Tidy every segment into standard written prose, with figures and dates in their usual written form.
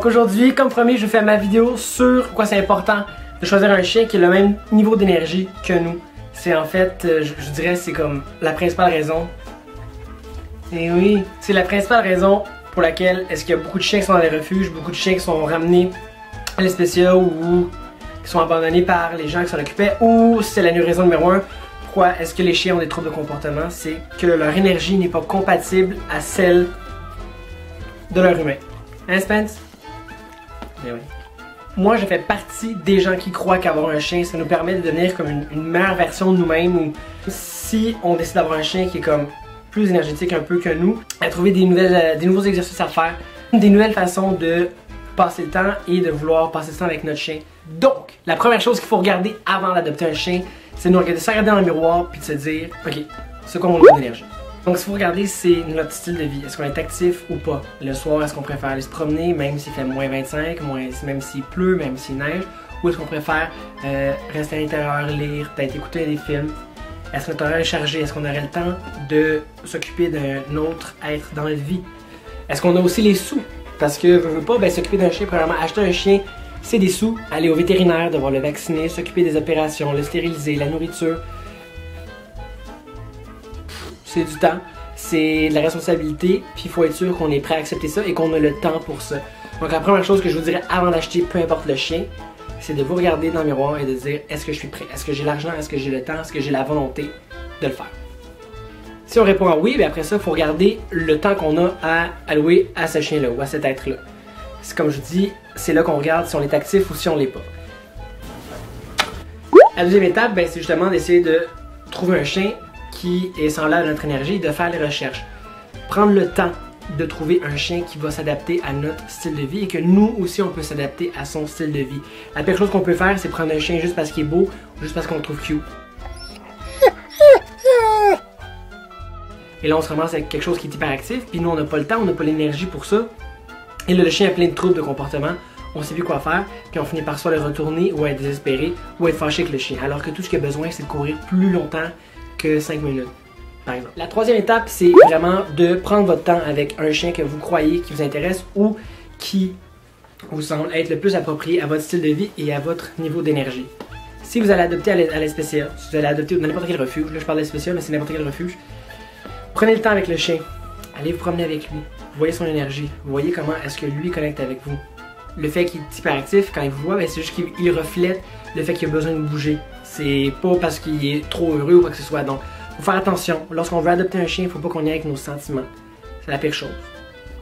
Donc aujourd'hui, comme promis, je fais ma vidéo sur pourquoi c'est important de choisir un chien qui a le même niveau d'énergie que nous. C'est en fait, je dirais, c'est comme la principale raison. Et oui, c'est la principale raison pour laquelle est-ce qu'il y a beaucoup de chiens qui sont dans les refuges, beaucoup de chiens qui sont ramenés à l'espécia ou qui sont abandonnés par les gens qui s'en occupaient, ou c'est la raison numéro 1. Pourquoi est-ce que les chiens ont des troubles de comportement? C'est que leur énergie n'est pas compatible à celle de leur humain. Hein, Spence? Mais oui. Moi, je fais partie des gens qui croient qu'avoir un chien, ça nous permet de devenir comme une meilleure version de nous-mêmes, ou si on décide d'avoir un chien qui est comme plus énergétique un peu que nous, à trouver des nouveaux exercices à faire, des nouvelles façons de passer le temps et de vouloir passer le temps avec notre chien. Donc, la première chose qu'il faut regarder avant d'adopter un chien, c'est de nous regarder, se regarder dans le miroir puis de se dire, ok, c'est quoi mon niveau d'énergie? Donc, ce qu'il faut regarder, c'est notre style de vie. Est-ce qu'on est actif ou pas? Le soir, est-ce qu'on préfère aller se promener, même s'il fait moins 25, même s'il pleut, même s'il neige? Ou est-ce qu'on préfère rester à l'intérieur, lire, peut-être écouter des films? Est-ce que notre horaire est chargé? Est-ce qu'on aurait le temps de s'occuper d'un autre être dans notre vie? Est-ce qu'on a aussi les sous? Parce que, veut pas, ben, s'occuper d'un chien, premièrement, acheter un chien, c'est des sous. Aller au vétérinaire, devoir le vacciner, s'occuper des opérations, le stériliser, la nourriture. C'est du temps, c'est de la responsabilité, puis il faut être sûr qu'on est prêt à accepter ça et qu'on a le temps pour ça. Donc la première chose que je vous dirais avant d'acheter, peu importe le chien, c'est de vous regarder dans le miroir et de dire, est-ce que je suis prêt? Est-ce que j'ai l'argent? Est-ce que j'ai le temps? Est-ce que j'ai la volonté de le faire? Si on répond à oui, bien après ça, il faut regarder le temps qu'on a à allouer à ce chien-là ou à cet être-là. C'est comme je vous dis, c'est là qu'on regarde si on est actif ou si on l'est pas. La deuxième étape, ben, c'est justement d'essayer de trouver un chien qui est semblable à notre énergie et de faire les recherches. Prendre le temps de trouver un chien qui va s'adapter à notre style de vie et que nous aussi on peut s'adapter à son style de vie. La pire chose qu'on peut faire, c'est prendre un chien juste parce qu'il est beau ou juste parce qu'on le trouve cute. Et là on se ramasse avec quelque chose qui est hyperactif, puis nous on n'a pas le temps, on n'a pas l'énergie pour ça. Et là le chien a plein de troubles de comportement, on sait plus quoi faire, puis on finit par soit le retourner ou être désespéré ou être fâché avec le chien. Alors que tout ce qu'il a besoin c'est de courir plus longtemps que 5 minutes, par exemple. La troisième étape, c'est vraiment de prendre votre temps avec un chien que vous croyez qui vous intéresse ou qui vous semble être le plus approprié à votre style de vie et à votre niveau d'énergie. Si vous allez adopter à l'espécia, si vous allez adopter dans n'importe quel refuge, là je parle d'espécia, mais c'est n'importe quel refuge, prenez le temps avec le chien, allez vous promener avec lui, vous voyez son énergie, vous voyez comment est-ce que lui connecte avec vous. Le fait qu'il est hyperactif, quand il vous voit, ben, c'est juste qu'il reflète le fait qu'il a besoin de bouger. C'est pas parce qu'il est trop heureux ou quoi que ce soit. Donc, il faut faire attention. Lorsqu'on veut adopter un chien, il ne faut pas qu'on y aille avec nos sentiments. C'est la pire chose.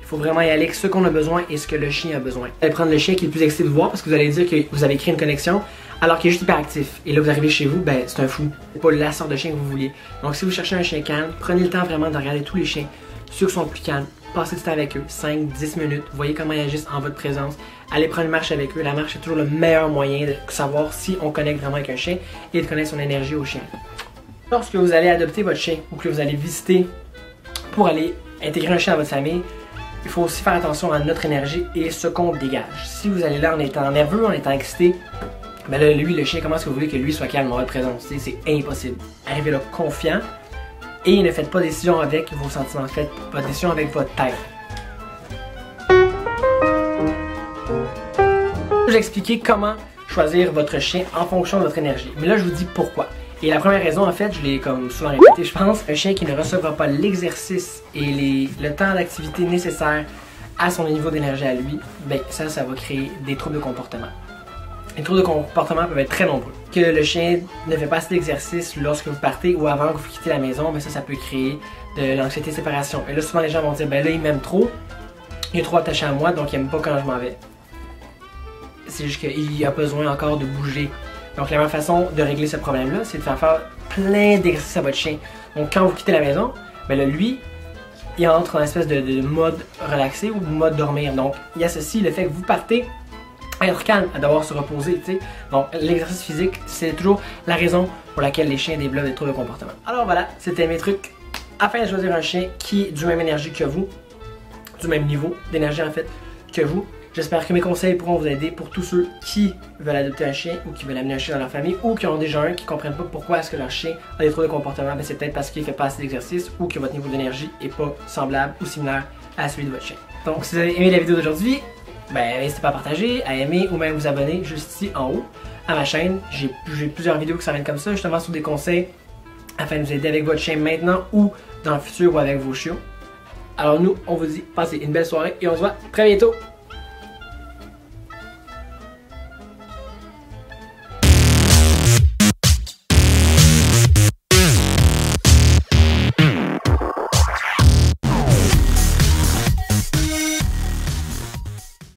Il faut vraiment y aller avec ce qu'on a besoin et ce que le chien a besoin. Vous allez prendre le chien qui est le plus excité de vous voir parce que vous allez dire que vous avez créé une connexion alors qu'il est juste hyperactif. Et là, vous arrivez chez vous, ben c'est un fou. C'est pas la sorte de chien que vous vouliez. Donc, si vous cherchez un chien calme, prenez le temps vraiment de regarder tous les chiens. Ceux qui sont plus calmes, passez du temps avec eux, 5-10 minutes, voyez comment ils agissent en votre présence. Allez prendre une marche avec eux. La marche est toujours le meilleur moyen de savoir si on connecte vraiment avec un chien et de connaître son énergie au chien. Lorsque vous allez adopter votre chien ou que vous allez visiter pour aller intégrer un chien dans votre famille, il faut aussi faire attention à notre énergie et ce qu'on dégage. Si vous allez là en étant nerveux, en étant excité, ben là, lui, le chien, comment est-ce que vous voulez que lui soit calme en votre présence? C'est impossible. Arrivez là confiant et ne faites pas de décision avec vos sentiments, faites pas de décision avec votre tête. Je vais expliquer comment choisir votre chien en fonction de votre énergie. Mais là, je vous dis pourquoi. Et la première raison, en fait, je l'ai comme souvent répété, je pense, un chien qui ne recevra pas l'exercice et le temps d'activité nécessaire à son niveau d'énergie à lui, ben ça va créer des troubles de comportement. Les troubles de comportement peuvent être très nombreux. Que le chien ne fait pas assez d'exercice lorsque vous partez ou avant que vous quittez la maison, ben ça peut créer de l'anxiété de séparation. Et là, souvent, les gens vont dire, ben là, il m'aime trop, il est trop attaché à moi, donc il n'aime pas quand je m'en vais. C'est juste qu'il a besoin encore de bouger. Donc la meilleure façon de régler ce problème-là, c'est de faire plein d'exercices à votre chien. Donc quand vous quittez la maison, ben là, lui, il entre dans une espèce de mode relaxé ou mode dormir. Donc il associe le fait que vous partez à être calme, à devoir se reposer, tu sais. Donc l'exercice physique, c'est toujours la raison pour laquelle les chiens développent des troubles de comportement. Alors voilà, c'était mes trucs afin de choisir un chien qui est du même énergie que vous, du même niveau d'énergie en fait que vous. J'espère que mes conseils pourront vous aider pour tous ceux qui veulent adopter un chien ou qui veulent amener un chien dans leur famille ou qui ont déjà un, qui ne comprennent pas pourquoi est-ce que leur chien a des troubles de comportement. Ben, c'est peut-être parce qu'il ne fait pas assez d'exercice ou que votre niveau d'énergie n'est pas semblable ou similaire à celui de votre chien. Donc si vous avez aimé la vidéo d'aujourd'hui, ben n'hésitez pas à partager, à aimer ou même vous abonner juste ici en haut à ma chaîne. J'ai plusieurs vidéos qui s'en viennent comme ça, justement sur des conseils afin de vous aider avec votre chien maintenant ou dans le futur ou avec vos chiots. Alors nous, on vous dit passez une belle soirée et on se voit très bientôt.